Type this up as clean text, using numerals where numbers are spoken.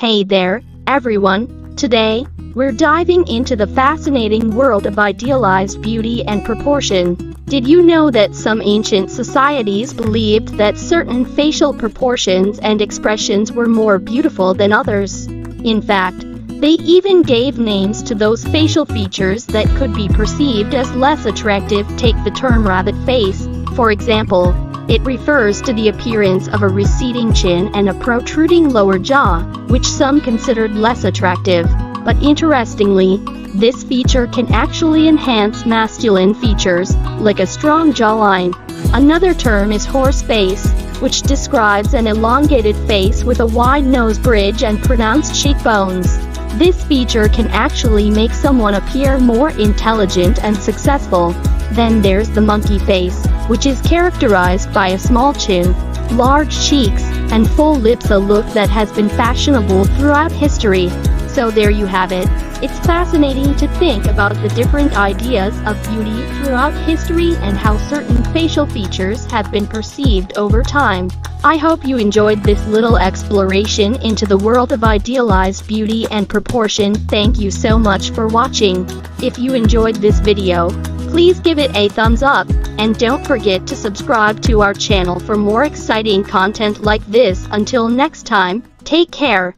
Hey there, everyone. Today, we're diving into the fascinating world of idealized beauty and proportion. Did you know that some ancient societies believed that certain facial proportions and expressions were more beautiful than others? In fact, they even gave names to those facial features that could be perceived as less attractive. Take the term rabbit face, for example. It refers to the appearance of a receding chin and a protruding lower jaw, which some considered less attractive. But interestingly, this feature can actually enhance masculine features, like a strong jawline. Another term is horse face, which describes an elongated face with a wide nose bridge and pronounced cheekbones. This feature can actually make someone appear more intelligent and successful. Then there's the monkey face, which is characterized by a small chin, large cheeks, and full lips, a look that has been fashionable throughout history. So there you have it. It's fascinating to think about the different ideas of beauty throughout history and how certain facial features have been perceived over time. I hope you enjoyed this little exploration into the world of idealized beauty and proportion. Thank you so much for watching. If you enjoyed this video, please give it a thumbs up, and don't forget to subscribe to our channel for more exciting content like this. Until next time, take care.